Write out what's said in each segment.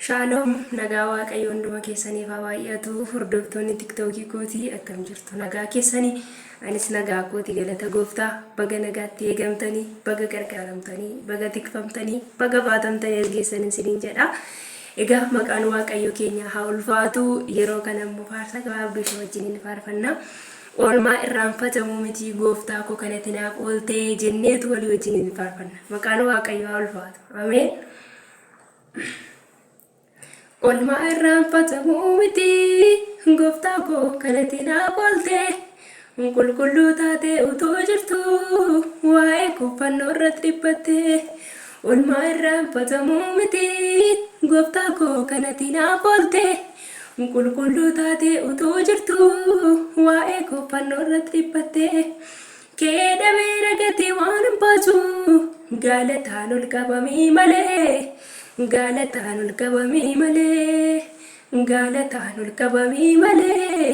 Shalom nagaa waaqayyo hunduma keessaniif haa baay'atu. Hordoftoonni TikTokii kootii akkam jirtu? Nagaa keessanii anis nagaa kootii galata gooftaa. Baga nagaatti eegamtanii, baga gargaaramtanii, baga tikfamtanii, baga baatamtanii as geessanii isiniin jedha. Egaa maqaan waaqayyo keenya haa ulfaatu. Yeroo kana immoo faarsa gabaabduu ishee wajjiniin faarfanna. Oolmaa irraanfatamuu miti gooftaa koo kanatti naaf ooltee jenneetu walii wajjiniin faarfanna. Maqaan waaqayyo haa ulfaatu. Ameen. Oolmaa irraanfatamuu miti gooftaa koo kanatti naaf ooltee qulqulluu taatee utuu jirtu waa'ee kuffannoo irratti dhiphattee. Oolmaa irraanfatamuu miti gooftaa koo kanatti naaf ooltee qulqulluu taatee utuu jirtu waa'ee kuffannoo irratti dhiphattee. Keedhamee nagatti waan hin baasu gaalataan ol qabamii malee. Gaalataan ol qabamii malee, gaalataan ol qabamii malee,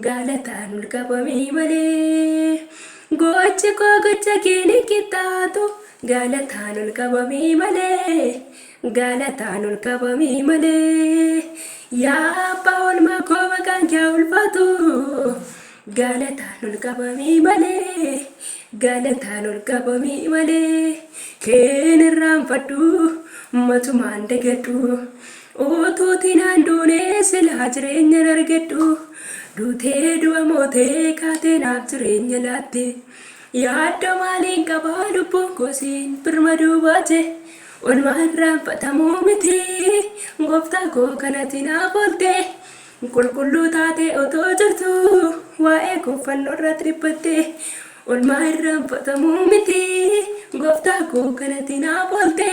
gaalataan ol qabamii malee. Gochi koo gocha kee ni qixxaatu gaalataan ol qabamii malee, gaalataan ol qabamii malee. Yaa abbaa oolmaa koo maqaan kee haa ulfaatu gaalataan ol qabamii malee, gaalataan ol qabamii malee. Keen irraanfadhu matumaan dagadhu utuuti naan duunee silaa jireenya argadhu. Duutee du'a mootee kaatee naaf jireenya laatte. Yaaddo maaliin qabaa lubbuun koosiin birmaduu baate. Oolmaa irraanfatamuu miti gooftaa koo kanatti naaf oolte. Qulqulluu taatee otoo jirtu waa'ee kuffannoo irratti dhiphatte. Oolmaa irraanfatamuu miti gooftaa koo kanatti naaf oolte.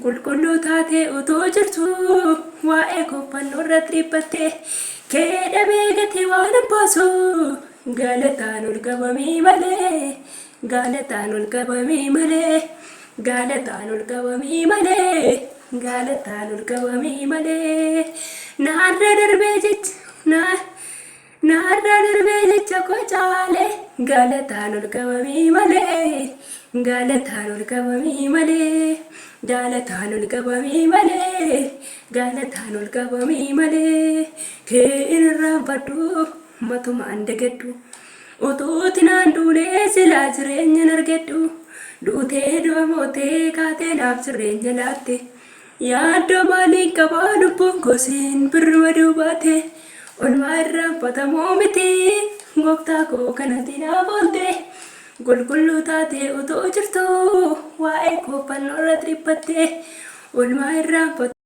Qulqulluu taatee otoo jirtu waa'ee kuffannoo irratti dhiphatte. Keedhamee gatii waan hin baasu gaalataan ol qabamii malee, gaalataan ol qabamii malee, gaalataan ol qabamii malee, gaalataan ol qabamii malee. Naarra darbee jecha naarra darbee jecha koo caale gaalataan ol qabamii malee, gaalataan ol qabamii malee. Gaalataan ol qabamii malee, gaalataan ol qabamii malee. Keen irraanfadhu matumaan dagadhu utuuti naan duunee silaa jireenya argadhu. Duutee du'a mootee kaatee naaf jireenya laatte. Yaaddoo maaliin qabaa lubbuun koosiin birmaduu baate. Oolmaa irraanfatamuu miti gooftaa koo kanatti naaf oolte. Qulqulluu taatee otoo jirtu waa'ee kuffannoo irratti dhiphatte. Oolmaa irraanfatamuu